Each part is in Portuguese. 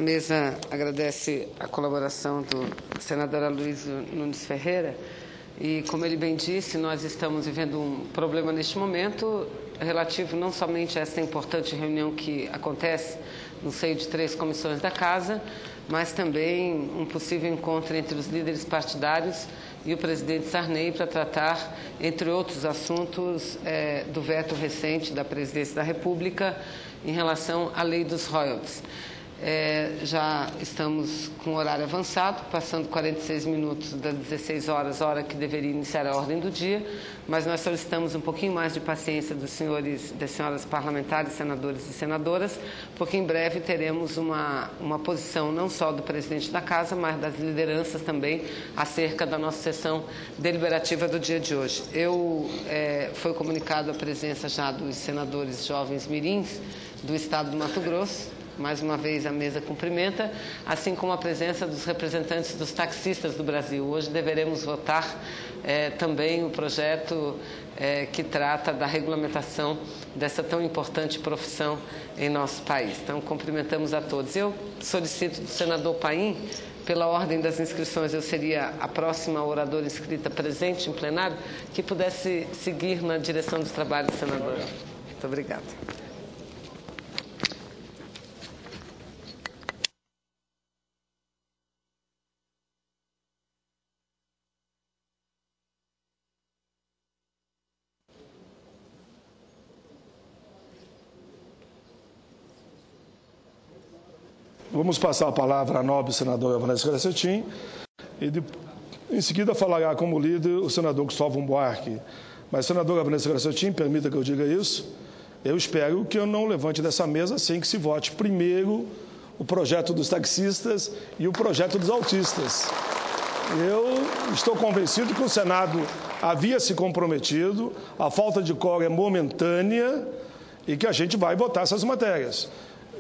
mesa agradece a colaboração do senador Aloysio Nunes Ferreira e, como ele bem disse, nós estamos vivendo um problema neste momento relativo não somente a essa importante reunião que acontece no seio de 3 comissões da Casa, mas também um possível encontro entre os líderes partidários e o presidente Sarney para tratar, entre outros assuntos, do veto recente da presidência da República em relação à lei dos royalties. Já estamos com horário avançado, passando 46 minutos das 16 horas, hora que deveria iniciar a ordem do dia, mas nós solicitamos um pouquinho mais de paciência dos senhores, das senhoras parlamentares, senadores e senadoras, porque em breve teremos uma posição não só do presidente da Casa, mas das lideranças também acerca da nossa sessão deliberativa do dia de hoje. Foi comunicado a presença já dos senadores jovens mirins do Estado do Mato Grosso. Mais uma vez, a mesa cumprimenta, assim como a presença dos representantes dos taxistas do Brasil. Hoje deveremos votar também o projeto que trata da regulamentação dessa tão importante profissão em nosso país. Então, cumprimentamos a todos. Eu solicito do senador Paim, pela ordem das inscrições, eu seria a próxima oradora inscrita presente em plenário, que pudesse seguir na direção dos trabalhos, senador. Muito obrigada. Vamos passar a palavra à nobre senadora Vanessa Gracietin e, em seguida, falará como líder o senador Cristóvão Buarque. Mas, senadora Vanessa Gracietin, permita que eu diga isso, eu espero que eu não levante dessa mesa sem que se vote primeiro o projeto dos taxistas e o projeto dos autistas. Eu estou convencido que o Senado havia se comprometido, a falta de quórum é momentânea e que a gente vai votar essas matérias.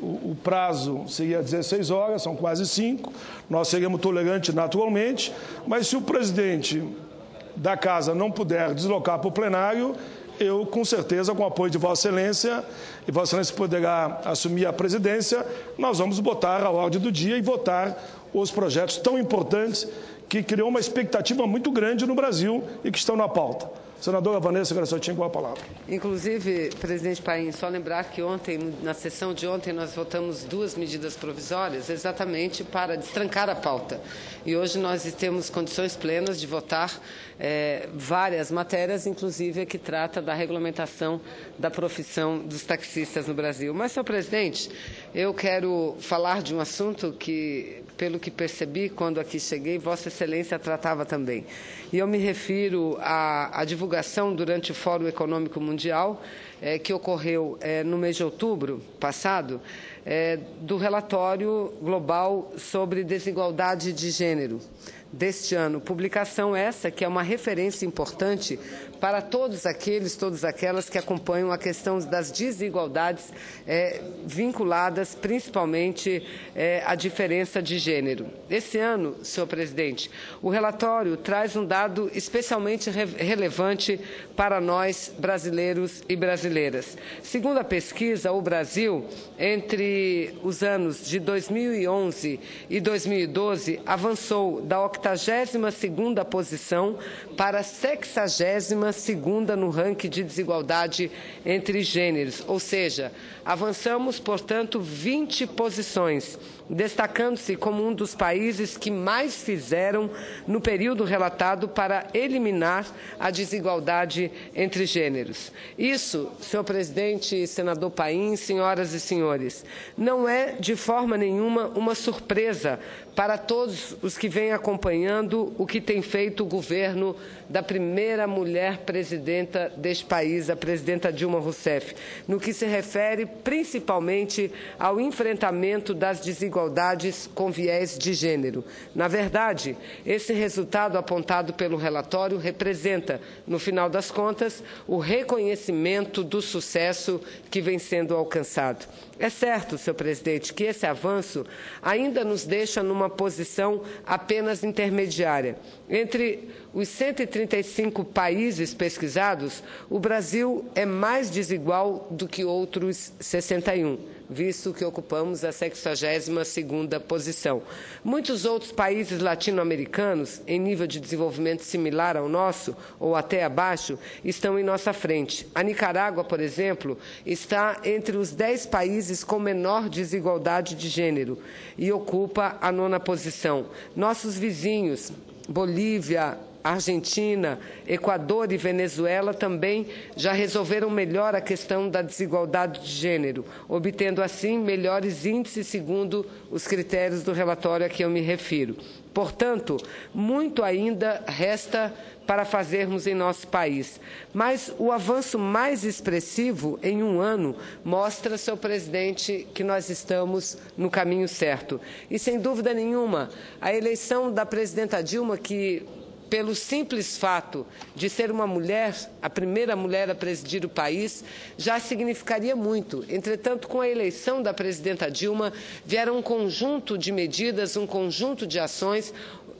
O prazo seria 16 horas, são quase 5, nós seríamos tolerantes naturalmente, mas se o presidente da Casa não puder deslocar para o plenário, eu, com certeza, com o apoio de Vossa Excelência, e Vossa Excelência poderá assumir a presidência, nós vamos botar a ordem do dia e votar os projetos tão importantes que criou uma expectativa muito grande no Brasil e que estão na pauta. Senadora Vanessa Gracietin, com a palavra. Inclusive, presidente Paim, só lembrar que ontem, na sessão de ontem, nós votamos 2 medidas provisórias exatamente para destrancar a pauta. E hoje nós temos condições plenas de votar várias matérias, inclusive a que trata da regulamentação da profissão dos taxistas no Brasil. Mas, senhor presidente, eu quero falar de um assunto que, pelo que percebi quando aqui cheguei, Vossa Excelência tratava também. E eu me refiro à divulgação durante o Fórum Econômico Mundial, que ocorreu no mês de outubro passado, do relatório global sobre desigualdade de gênero deste ano. Publicação essa que é uma referência importante para todas aquelas que acompanham a questão das desigualdades vinculadas principalmente à diferença de gênero. Esse ano, senhor presidente, o relatório traz um dado especialmente relevante para nós, brasileiros e brasileiras. Segundo a pesquisa, o Brasil, entre os anos de 2011 e 2012, avançou da 82ª posição para a 62ª no ranking de desigualdade entre gêneros, ou seja, avançamos, portanto, 20 posições, destacando-se como um dos países que mais fizeram no período relatado para eliminar a desigualdade entre gêneros. Isso, senhor presidente, senador Paim, senhoras e senhores, não é de forma nenhuma uma surpresa para todos os que vêm acompanhando o que tem feito o governo da primeira mulher presidenta deste país, a presidenta Dilma Rousseff, no que se refere principalmente ao enfrentamento das desigualdades com viés de gênero. Na verdade, esse resultado apontado pelo relatório representa, no final das contas, o reconhecimento do sucesso que vem sendo alcançado. É certo, senhor presidente, que esse avanço ainda nos deixa numa posição apenas intermediária. Entre os 135 países pesquisados, o Brasil é mais desigual do que outros 61. visto que ocupamos a 62ª posição. Muitos outros países latino-americanos, em nível de desenvolvimento similar ao nosso, ou até abaixo, estão em nossa frente. A Nicarágua, por exemplo, está entre os 10 países com menor desigualdade de gênero e ocupa a 9ª posição. Nossos vizinhos, Bolívia, Argentina, Equador e Venezuela também já resolveram melhor a questão da desigualdade de gênero, obtendo assim melhores índices segundo os critérios do relatório a que eu me refiro. Portanto, muito ainda resta para fazermos em nosso país. Mas o avanço mais expressivo em um ano mostra, senhor presidente, que nós estamos no caminho certo. E, sem dúvida nenhuma, a eleição da presidenta Dilma, que, pelo simples fato de ser uma mulher, a primeira mulher a presidir o país, já significaria muito. Entretanto, com a eleição da presidenta Dilma, vieram um conjunto de medidas, um conjunto de ações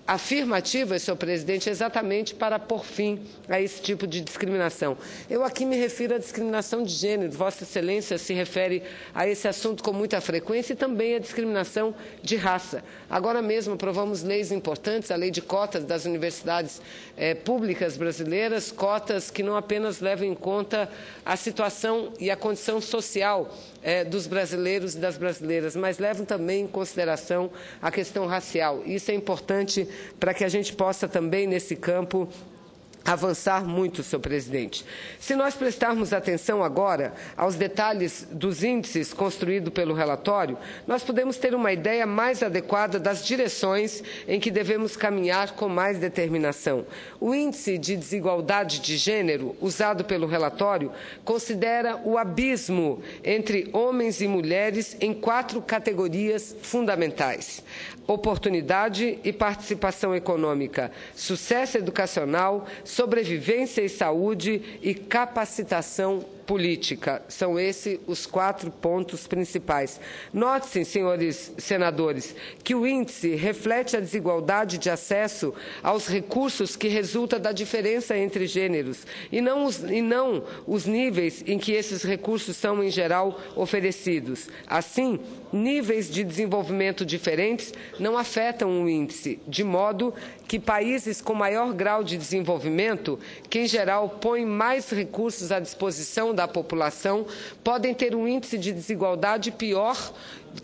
afirmativas, senhor presidente, exatamente para pôr fim a esse tipo de discriminação. Eu aqui me refiro à discriminação de gênero. Vossa Excelência se refere a esse assunto com muita frequência e também à discriminação de raça. Agora mesmo aprovamos leis importantes, a lei de cotas das universidades públicas brasileiras, cotas que não apenas levam em conta a situação e a condição social dos brasileiros e das brasileiras, mas levam também em consideração a questão racial. Isso é importante para que a gente possa também, nesse campo, avançar muito, senhor presidente. Se nós prestarmos atenção agora aos detalhes dos índices construídos pelo relatório, nós podemos ter uma ideia mais adequada das direções em que devemos caminhar com mais determinação. O índice de desigualdade de gênero, usado pelo relatório, considera o abismo entre homens e mulheres em 4 categorias fundamentais: oportunidade e participação econômica, sucesso educacional, sobrevivência e saúde e capacitação política. São esses os 4 pontos principais. Note-se, senhores senadores, que o índice reflete a desigualdade de acesso aos recursos que resulta da diferença entre gêneros e não os níveis em que esses recursos são, em geral, oferecidos. Assim, níveis de desenvolvimento diferentes não afetam o índice, de modo que países com maior grau de desenvolvimento, que em geral põem mais recursos à disposição da população, podem ter um índice de desigualdade pior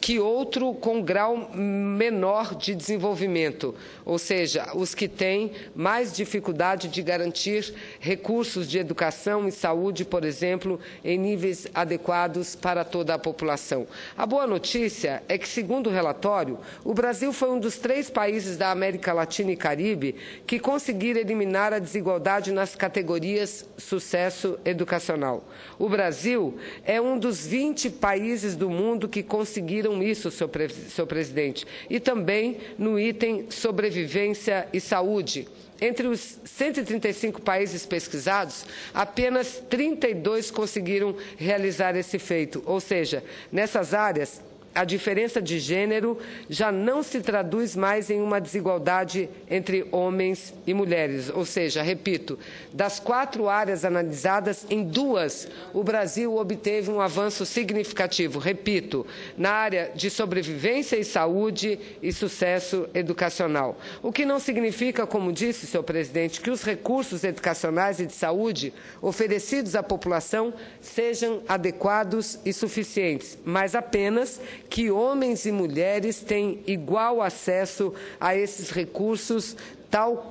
que outro com grau menor de desenvolvimento, ou seja, os que têm mais dificuldade de garantir recursos de educação e saúde, por exemplo, em níveis adequados para toda a população. A boa notícia é que, segundo o relatório, o Brasil foi um dos 3 países da América Latina e Caribe que conseguiram eliminar a desigualdade nas categorias sucesso educacional. O Brasil é um dos 20 países do mundo que conseguiram isso, senhor presidente, e também no item sobrevivência e saúde. Entre os 135 países pesquisados, apenas 32 conseguiram realizar esse feito, ou seja, nessas áreas, a diferença de gênero já não se traduz mais em uma desigualdade entre homens e mulheres. Ou seja, repito, das 4 áreas analisadas, em 2, o Brasil obteve um avanço significativo. Repito, na área de sobrevivência e saúde e sucesso educacional. O que não significa, como disse, senhor presidente, que os recursos educacionais e de saúde oferecidos à população sejam adequados e suficientes, mas apenas que homens e mulheres têm igual acesso a esses recursos, tal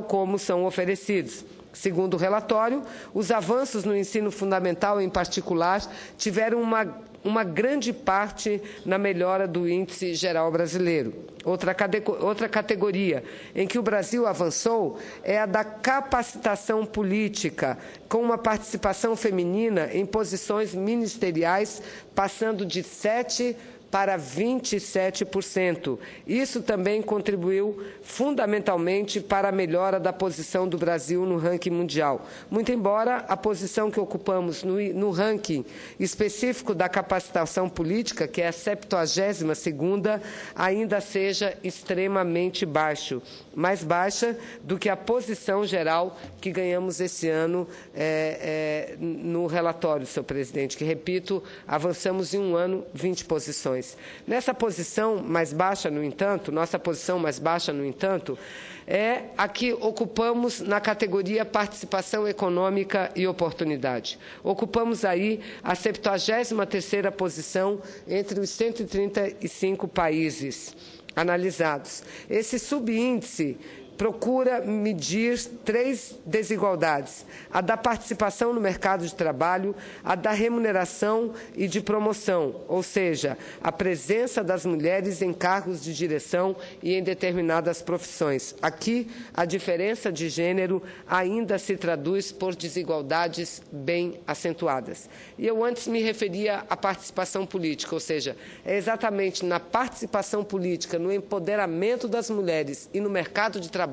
como são oferecidos. Segundo o relatório, os avanços no ensino fundamental, em particular, tiveram uma grande parte na melhora do índice geral brasileiro. Outra categoria em que o Brasil avançou é a da capacitação política, com uma participação feminina em posições ministeriais, passando de 7% para 27%. Isso também contribuiu fundamentalmente para a melhora da posição do Brasil no ranking mundial. Muito embora a posição que ocupamos no ranking específico da capacitação política, que é a 72ª, ainda seja extremamente baixo, mais baixa do que a posição geral que ganhamos esse ano no relatório, senhor presidente, que, repito, avançamos em um ano 20 posições. Nessa posição mais baixa, no entanto, nossa posição mais baixa, no entanto, é a que ocupamos na categoria participação econômica e oportunidade. Ocupamos aí a 73ª posição entre os 135 países analisados. Esse subíndice procura medir 3 desigualdades: a da participação no mercado de trabalho, a da remuneração e de promoção, ou seja, a presença das mulheres em cargos de direção e em determinadas profissões. Aqui, a diferença de gênero ainda se traduz por desigualdades bem acentuadas. E eu antes me referia à participação política, ou seja, é exatamente na participação política, no empoderamento das mulheres e no mercado de trabalho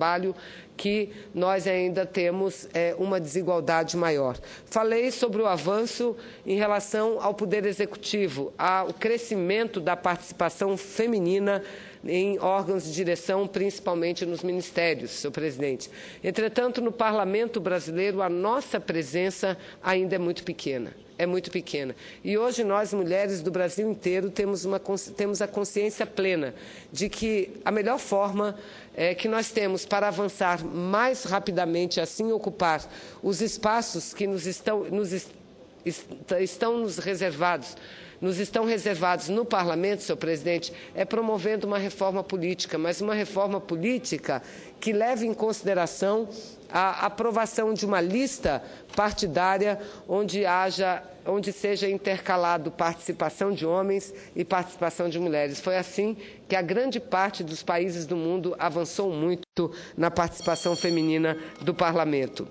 que nós ainda temos uma desigualdade maior. Falei sobre o avanço em relação ao Poder Executivo, ao crescimento da participação feminina em órgãos de direção, principalmente nos ministérios, senhor presidente. Entretanto, no Parlamento brasileiro, a nossa presença ainda é muito pequena. É muito pequena. E hoje nós, mulheres do Brasil inteiro, temos a consciência plena de que a melhor forma que nós temos para avançar mais rapidamente, assim ocupar os espaços que estão reservados no Parlamento, senhor presidente, é promovendo uma reforma política, mas uma reforma política que leve em consideração a aprovação de uma lista partidária onde seja intercalado participação de homens e participação de mulheres. Foi assim que a grande parte dos países do mundo avançou muito na participação feminina do Parlamento.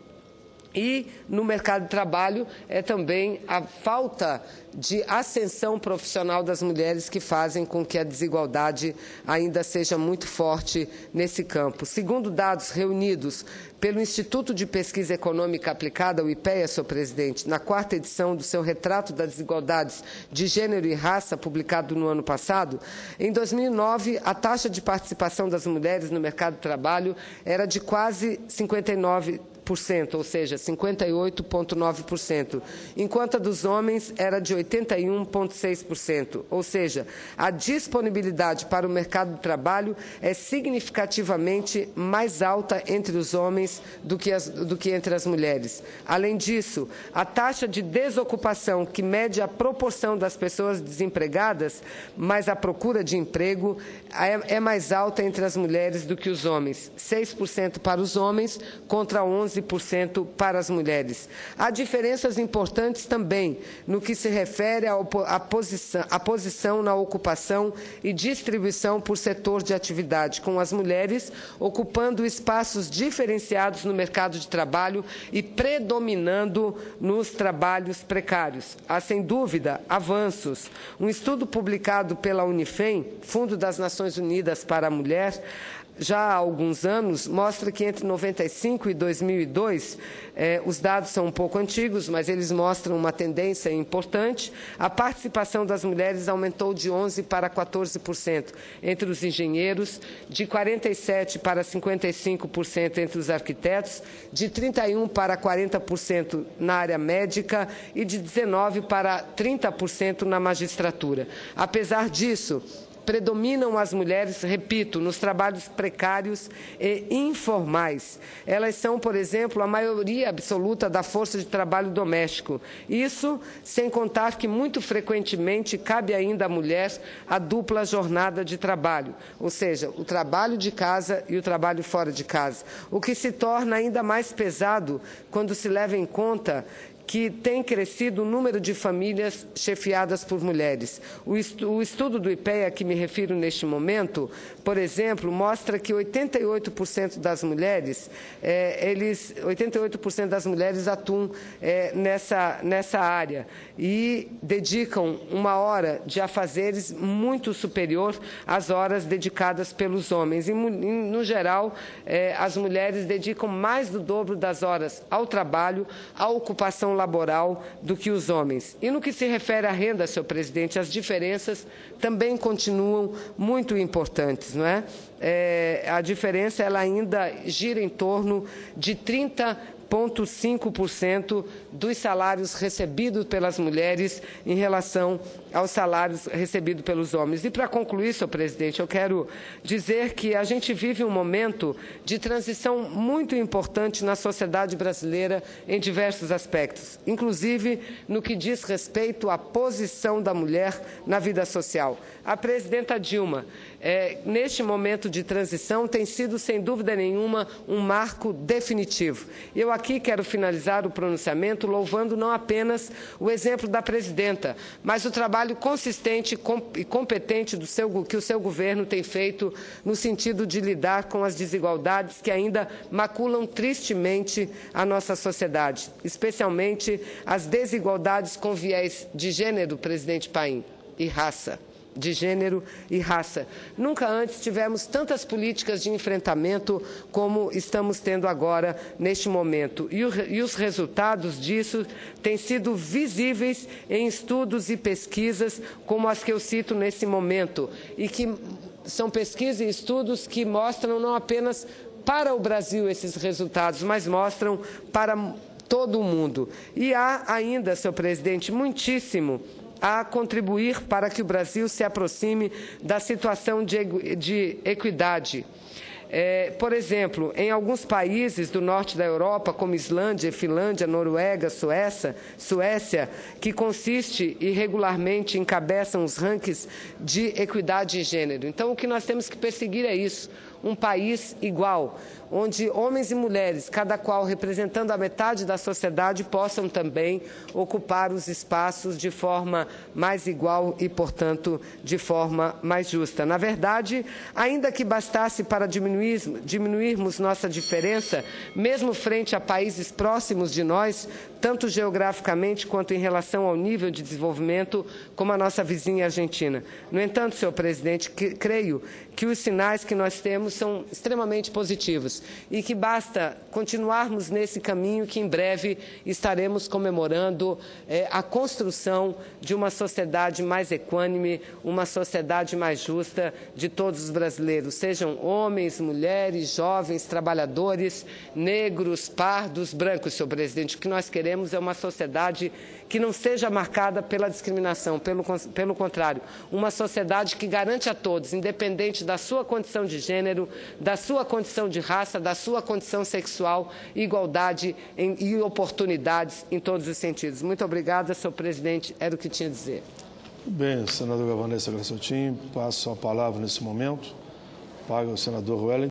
E no mercado de trabalho é também a falta de ascensão profissional das mulheres que fazem com que a desigualdade ainda seja muito forte nesse campo. Segundo dados reunidos pelo Instituto de Pesquisa Econômica Aplicada, o IPEA, senhor presidente, na 4ª edição do seu Retrato das Desigualdades de Gênero e Raça, publicado no ano passado, em 2009, a taxa de participação das mulheres no mercado de trabalho era de quase 59%, ou seja, 58,9%, enquanto a dos homens era de 81,6%, ou seja, a disponibilidade para o mercado de trabalho é significativamente mais alta entre os homens do que entre as mulheres. Além disso, a taxa de desocupação, que mede a proporção das pessoas desempregadas, mais a procura de emprego, é mais alta entre as mulheres do que os homens, 6% para os homens contra 11% para as mulheres. Há diferenças importantes também no que se refere à posição na ocupação e distribuição por setor de atividade, com as mulheres ocupando espaços diferenciados no mercado de trabalho e predominando nos trabalhos precários. Há, sem dúvida, avanços. Um estudo publicado pela Unifem, Fundo das Nações Unidas para a Mulher, já há alguns anos, mostra que entre 95 e 2002, os dados são um pouco antigos, mas eles mostram uma tendência importante, a participação das mulheres aumentou de 11% para 14% entre os engenheiros, de 47% para 55% entre os arquitetos, de 31% para 40% na área médica e de 19% para 30% na magistratura. Apesar disso, predominam as mulheres, repito, nos trabalhos precários e informais. Elas são, por exemplo, a maioria absoluta da força de trabalho doméstico. Isso sem contar que, muito frequentemente, cabe ainda à mulher a dupla jornada de trabalho, ou seja, o trabalho de casa e o trabalho fora de casa, o que se torna ainda mais pesado quando se leva em conta que tem crescido o número de famílias chefiadas por mulheres. O estudo do IPEA a que me refiro neste momento, por exemplo, mostra que 88% das mulheres, 88% das mulheres atuam nessa área e dedicam uma hora de afazeres muito superior às horas dedicadas pelos homens. E, no geral, as mulheres dedicam mais do dobro das horas ao trabalho, à ocupação laboral do que os homens. E no que se refere à renda, senhor presidente, as diferenças também continuam muito importantes, não é? A diferença ela ainda gira em torno de 30,5% dos salários recebidos pelas mulheres em relação aos salários recebidos pelos homens. E, para concluir, senhor presidente, eu quero dizer que a gente vive um momento de transição muito importante na sociedade brasileira em diversos aspectos, inclusive no que diz respeito à posição da mulher na vida social. A presidenta Dilma, neste momento de transição, tem sido, sem dúvida nenhuma, um marco definitivo. Eu aqui quero finalizar o pronunciamento louvando não apenas o exemplo da presidenta, mas o trabalho consistente e competente que o seu governo tem feito no sentido de lidar com as desigualdades que ainda maculam tristemente a nossa sociedade, especialmente as desigualdades com viés de gênero, presidente Paim, e raça. De gênero e raça. Nunca antes tivemos tantas políticas de enfrentamento como estamos tendo agora, neste momento. E os resultados disso têm sido visíveis em estudos e pesquisas como as que eu cito nesse momento, e que são pesquisas e estudos que mostram não apenas para o Brasil esses resultados, mas mostram para todo o mundo. E há ainda, senhor presidente, muitíssimo a contribuir para que o Brasil se aproxime da situação de equidade. Por exemplo, em alguns países do norte da Europa, como Islândia, Finlândia, Noruega, Suécia, que consiste e regularmente encabeçam os rankings de equidade de gênero. Então, o que nós temos que perseguir é isso, um país igual, onde homens e mulheres, cada qual representando a metade da sociedade, possam também ocupar os espaços de forma mais igual e, portanto, de forma mais justa. Na verdade, ainda que bastasse para diminuirmos nossa diferença, mesmo frente a países próximos de nós, tanto geograficamente quanto em relação ao nível de desenvolvimento, como a nossa vizinha Argentina. No entanto, senhor presidente, creio que os sinais que nós temos são extremamente positivos e que basta continuarmos nesse caminho que em breve estaremos comemorando a construção de uma sociedade mais equânime, uma sociedade mais justa de todos os brasileiros, sejam homens, mulheres, jovens, trabalhadores, negros, pardos, brancos, senhor presidente. O que nós queremos é uma sociedade que não seja marcada pela discriminação, pelo contrário, uma sociedade que garante a todos, independente da sua condição de gênero, da sua condição de raça, da sua condição sexual, igualdade e oportunidades em todos os sentidos. Muito obrigada, senhor presidente, era o que tinha a dizer. Bem, senadora Vanessa Graciotin, passo a palavra nesse momento para o senador Wellington.